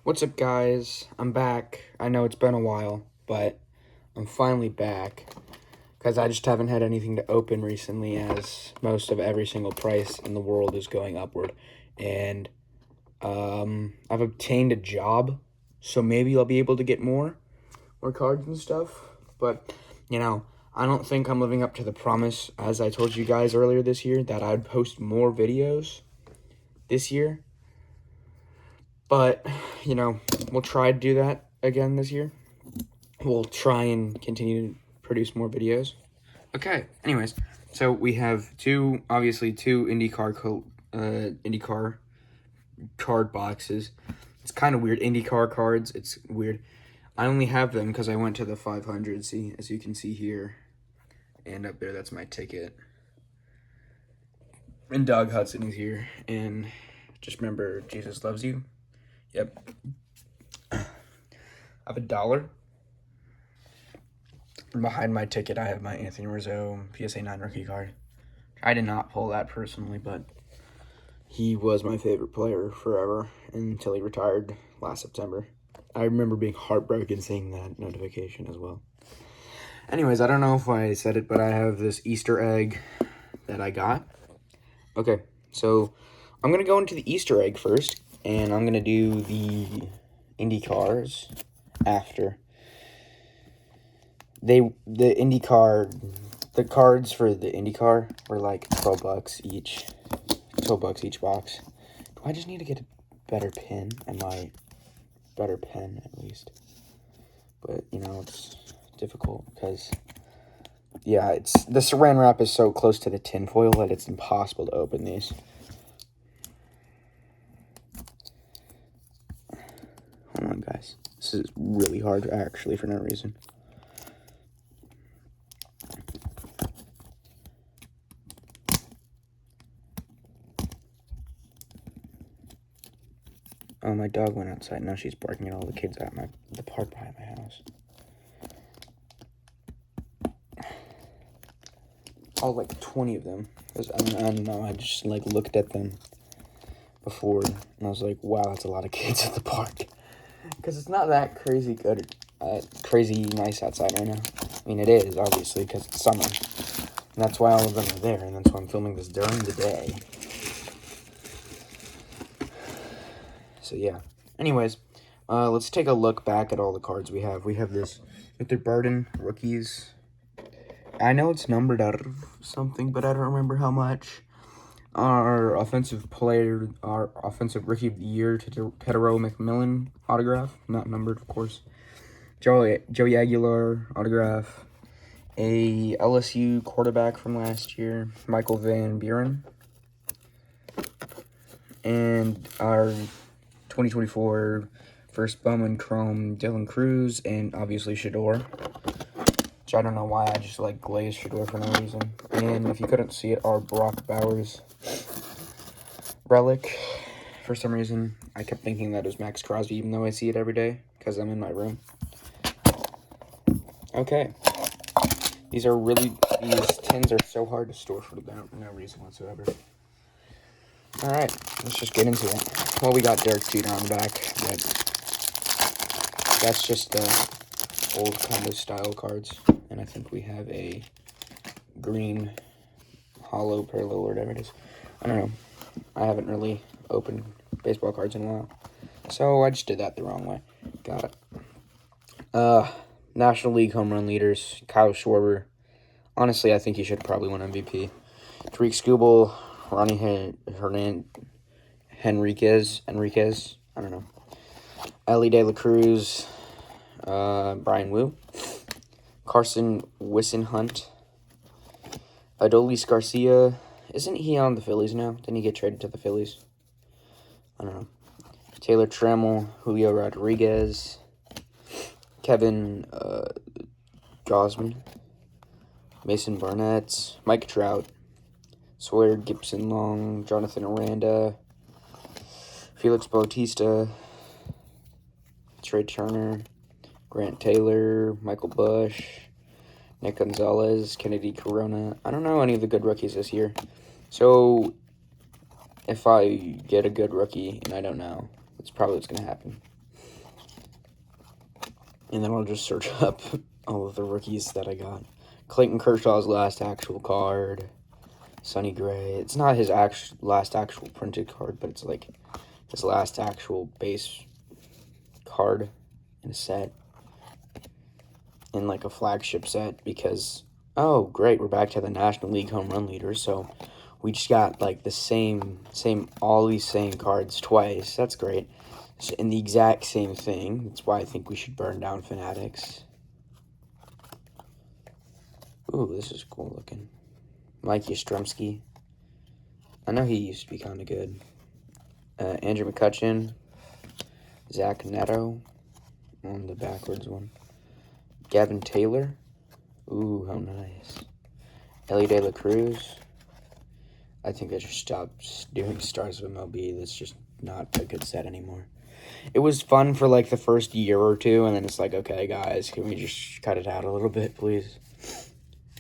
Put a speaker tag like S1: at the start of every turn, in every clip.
S1: What's up, guys? I'm back. I know it's been a while, but I'm finally back because I just haven't had anything to open recently, as most of every single price in the world is going upward. And I've obtained a job, so maybe I'll be able to get more cards and stuff. But, I don't think I'm living up to the promise, as I told you guys earlier this year, that I'd post more videos this year. But, we'll try to do that again this year. We'll try and continue to produce more videos. Okay, anyways, so we have two IndyCar card boxes. It's kind of weird, IndyCar cards. It's weird. I only have them because I went to the 500, as you can see here. And up there, that's my ticket. And Doug Hudson is here. And just remember, Jesus loves you. Yep. I have $1. Behind my ticket, I have my Anthony Rizzo PSA 9 rookie card. I did not pull that personally, but he was my favorite player forever until he retired last September. I remember being heartbroken seeing that notification as well. Anyways, I don't know if I said it, but I have this Easter egg that I got. Okay, so I'm going to go into the Easter egg first, and I'm going to do the Indy cars after. The cards for the IndyCar were like $12 each. $12 each box. Do I just need to get a better pin? Better pen at least. But it's difficult because the saran wrap is so close to the tin foil that it's impossible to open these. Hold on, guys. This is really hard actually for no reason. Oh, my dog went outside. Now she's barking at all the kids at the park behind my house. All 20 of them. I don't know. I just looked at them before, and I was like, wow, that's a lot of kids at the park. Because it's not that crazy good, crazy nice outside right now. I mean, it is, obviously, because it's summer. And that's why all of them are there, and that's why I'm filming this during the day. So, yeah. Anyways, let's take a look back at all the cards we have. We have this Victor Burden, rookies. I know it's numbered out of something, but I don't remember how much. Our offensive rookie of the year, Tedero McMillan autograph. Not numbered, of course. Joey Aguilar autograph. A LSU quarterback from last year, Michael Van Buren. And our 2024 first Bowman Chrome, Dylan Cruz, and obviously Shador. Which I don't know why, I just glazed Shador for no reason. And if you couldn't see it, our Brock Bowers relic. For some reason, I kept thinking that it was Max Crosby, even though I see it every day, because I'm in my room. Okay. These tins are so hard to store for no reason whatsoever. Alright, let's just get into it. Well, we got Derek Jeter on the back, but that's just the old kind of style cards. And I think we have a green hollow parallel or whatever it is. I don't know. I haven't really opened baseball cards in a while. So I just did that the wrong way. Got it. National League home run leaders, Kyle Schwarber. Honestly, I think he should probably win MVP. Tariq Skubal, Ronnie Henriquez, I don't know. Ellie De La Cruz, Brian Wu, Carson Wissenhunt, Adolis Garcia. Isn't he on the Phillies now? Didn't he get traded to the Phillies? I don't know. Taylor Trammell, Julio Rodriguez, Kevin Gausman, Mason Barnett, Mike Trout, Sawyer Gibson Long, Jonathan Aranda, Felix Bautista, Trey Turner, Grant Taylor, Michael Bush, Nick Gonzalez, Kennedy Corona. I don't know any of the good rookies this year. So if I get a good rookie, and I don't know, that's probably what's going to happen. And then I'll just search up all of the rookies that I got. Clayton Kershaw's last actual card. Sonny Gray. It's not his last actual printed card, but it's like his last actual base card in a set. In like a flagship set because, oh, great, we're back to the National League home run leader. So we just got like the all these same cards twice. That's great. In the exact same thing. That's why I think we should burn down Fanatics. Ooh, this is cool looking. Mike Yastrzemski. I know he used to be kind of good. Andrew McCutchen. Zach Neto. On the backwards one. Gavin Taylor. Ooh, how nice. Ellie De La Cruz. I think I just stopped doing Stars of MLB. That's just not a good set anymore. It was fun for like the first year or two, and then it's like, okay, guys, can we just cut it out a little bit, please?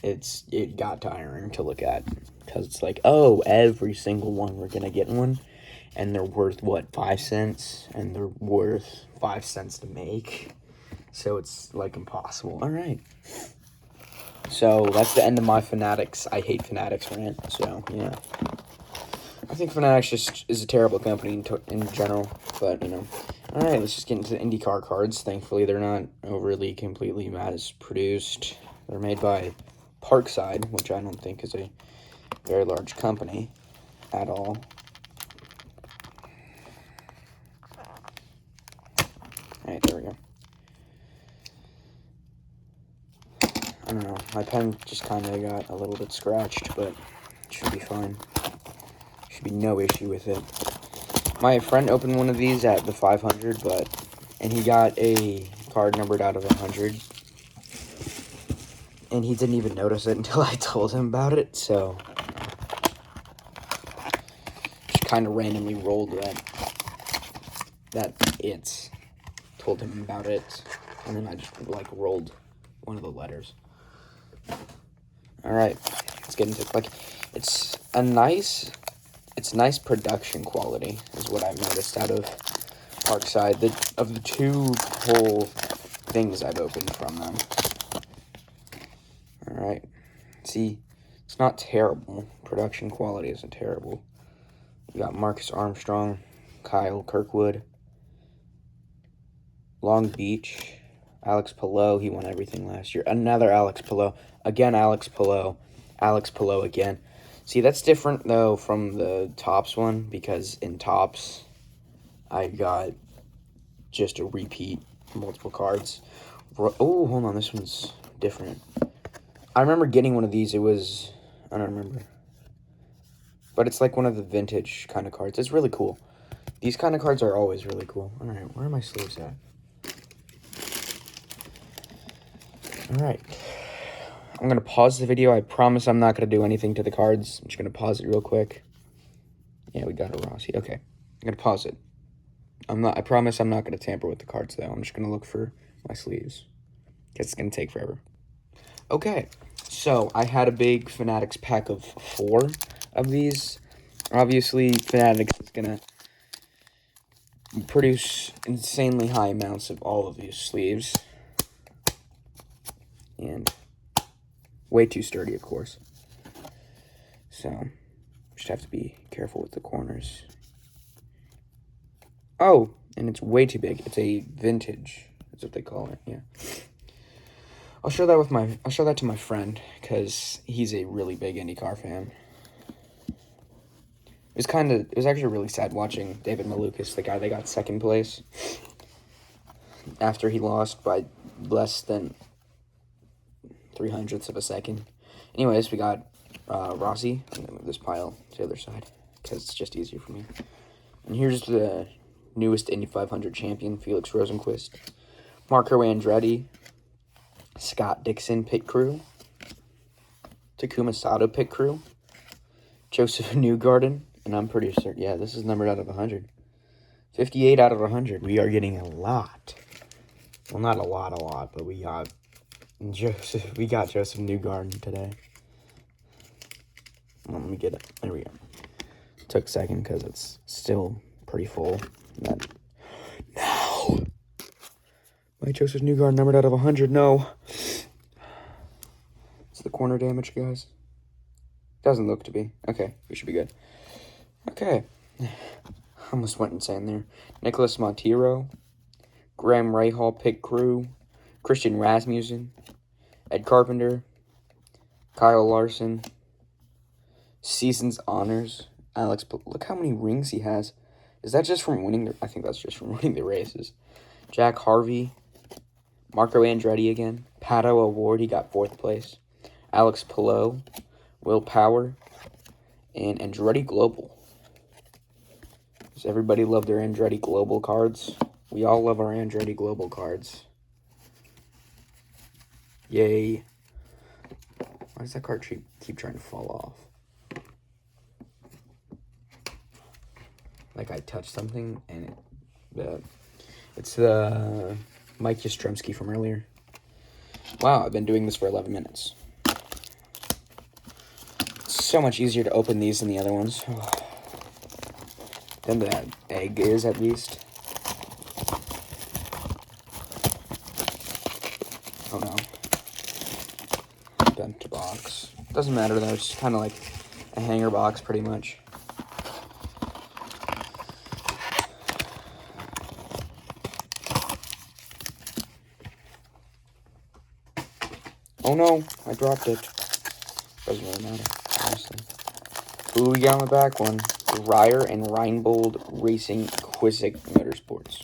S1: It got tiring to look at because it's like, oh, every single one we're gonna get one, and they're worth what, 5 cents, and they're worth 5 cents to make. So it's like impossible. All right. So that's the end of my Fanatics. I hate Fanatics rant. So yeah, I think Fanatics just is a terrible company in general. But you know, all right. Let's just get into the IndyCar cards. Thankfully, they're not overly completely mass produced. They're made by Parkside, which I don't think is a very large company at all. All right, there we go. I don't know, my pen just kind of got a little bit scratched, but it should be fine. Should be no issue with it. My friend opened one of these at the 500, and he got a card numbered out of 100, and he didn't even notice it until I told him about it, so just kind of randomly rolled that it's told him about it, and then I just like rolled one of the letters. All right, let's get into it. Like, it's nice production quality is what I've noticed out of Parkside. Of the 2 whole things I've opened from them. All right, see, it's not terrible. Production quality isn't terrible. You got Marcus Armstrong, Kyle Kirkwood, Long Beach, Alex Palou. He won everything last year. Another Alex Palou. Again, Alex Palou. Alex Palou again. See, that's different, though, from the Topps one, because in Topps, I got just a repeat, multiple cards. Oh, hold on, this one's different. I remember getting one of these. It was, I don't remember. But it's like one of the vintage kind of cards. It's really cool. These kind of cards are always really cool. All right, where are my sleeves at? All right. I'm going to pause the video. I promise I'm not going to do anything to the cards. I'm just going to pause it real quick. Yeah, we got a Rossi. Okay. I'm going to pause it. I promise I'm not going to tamper with the cards, though. I'm just going to look for my sleeves. Because it's going to take forever. Okay. So, I had a big Fanatics pack of 4 of these. Obviously, Fanatics is going to produce insanely high amounts of all of these sleeves. And way too sturdy, of course. So, just have to be careful with the corners. Oh, and it's way too big. It's a vintage. That's what they call it. Yeah. I'll show that to my friend because he's a really big IndyCar fan. It was actually really sad watching David Malukas, the guy that got second place, after he lost by less than 0.03 of a second. Anyways, we got Rossi. I'm going to move this pile to the other side because it's just easier for me. And here's the newest Indy 500 champion, Felix Rosenqvist. Marco Andretti. Scott Dixon pit crew. Takuma Sato pit crew. Joseph Newgarden. And I'm pretty certain, yeah, this is numbered out of 100. 58 out of 100. We are getting a lot. Well, not a lot, but we got Joseph Newgarden today. Well, let me get it. There we go. Took a second because it's still pretty full. No. My Joseph Newgarden numbered out of 100. No. It's the corner damage, guys. Doesn't look to be. Okay, we should be good. Okay. Almost went insane there. Nicholas Montero, Graham Rahal, Pit Crew, Christian Rasmussen, Ed Carpenter, Kyle Larson, Season's Honors, Alex. Look how many rings he has. Is that just from winning? I think that's just from winning the races. Jack Harvey, Marco Andretti again, Pato Award. He got 4th place. Alex Palou, Will Power, and Andretti Global. Does everybody love their Andretti Global cards? We all love our Andretti Global cards. Yay. Why does that card keep trying to fall off? Like I touched something and it's the Mike Yastrzemski from earlier. Wow, I've been doing this for 11 minutes. It's so much easier to open these than the other ones. Than the egg is, at least. Oh no. Bent box. Doesn't matter though, it's kind of like a hanger box pretty much. Oh no, I dropped it. Doesn't really matter, honestly. Ooh, we got on the back one. Ryer and Reinbold Racing Quizzic Motorsports.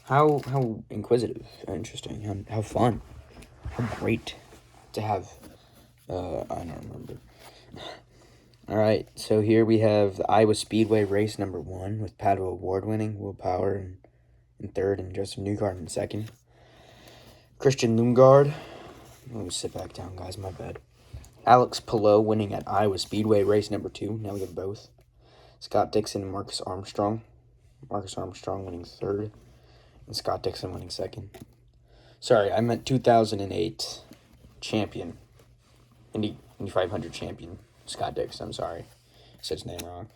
S1: How inquisitive, interesting, how fun, how great to have, I don't remember. Alright, so here we have the Iowa Speedway race number 1 with Pato Award winning, Will Power in 3rd, and Joseph Newgarden in 2nd. Christian Lundgaard. Let me sit back down, guys, my bad. Alex Palou winning at Iowa Speedway race number 2. Now we have both. Scott Dixon and Marcus Armstrong. Marcus Armstrong winning 3rd. And Scott Dixon winning 2nd. Sorry, I meant 2008 champion. Indy 500 champion. Scott Dixon, I'm sorry. I said his name wrong.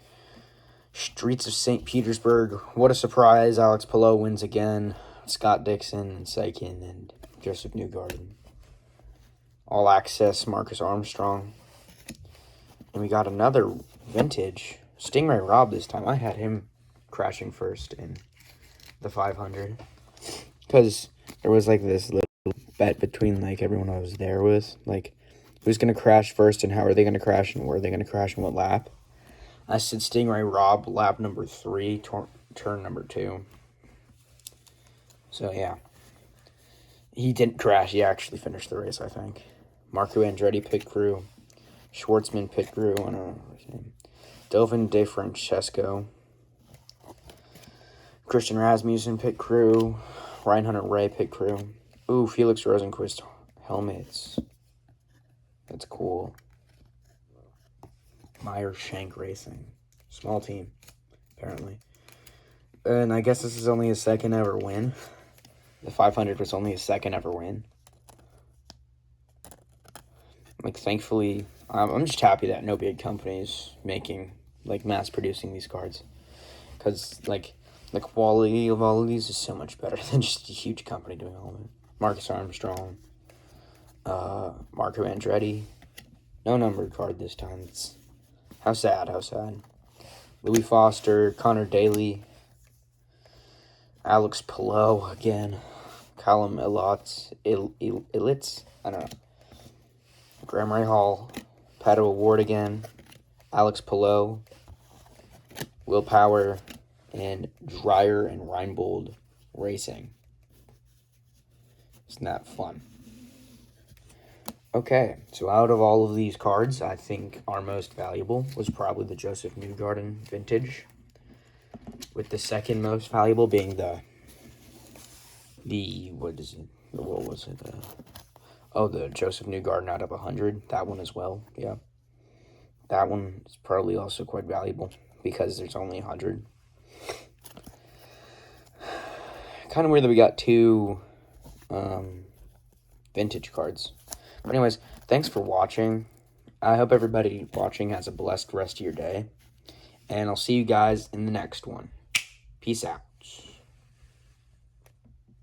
S1: Streets of St. Petersburg. What a surprise. Alex Palou wins again. Scott Dixon in 2nd. And Joseph Newgarden. All Access, Marcus Armstrong. And we got another vintage. Stingray Robb this time. I had him crashing first in the 500. Because there was like this little bet between like everyone I was there with. Like, who's going to crash first and how are they going to crash and where are they going to crash and what lap. I said Stingray Robb, lap number 3, turn number 2. So, yeah. He didn't crash. He actually finished the race, I think. Marco Andretti pit crew. Schwartzman pit crew. I don't know his name. Delvin DeFrancesco. Christian Rasmussen pit crew. Ryan Hunter Ray pit crew. Ooh, Felix Rosenquist helmets. That's cool. Meyer Shank Racing. Small team, apparently. And I guess this is only his 2nd ever win. The 500 was only his 2nd ever win. Like, thankfully, I'm just happy that no big company's making, like, mass-producing these cards. Because, like, the quality of all of these is so much better than just a huge company doing all of it. Marcus Armstrong. Marco Andretti. No numbered card this time. It's how sad, how sad. Louis Foster, Connor Daly. Alex Palou again. Callum Ilotz. I don't know. Graham Rahal, Pato Award again, Alex Palou, Will Power, and Dreyer and Reinbold Racing. Isn't that fun? Okay, so out of all of these cards, I think our most valuable was probably the Joseph Newgarden Vintage, with the second most valuable being the what was it? The Joseph Newgarden out of 100. That one as well, yeah. That one is probably also quite valuable because there's only 100. Kind of weird that we got 2 vintage cards. But anyways, thanks for watching. I hope everybody watching has a blessed rest of your day. And I'll see you guys in the next one. Peace out.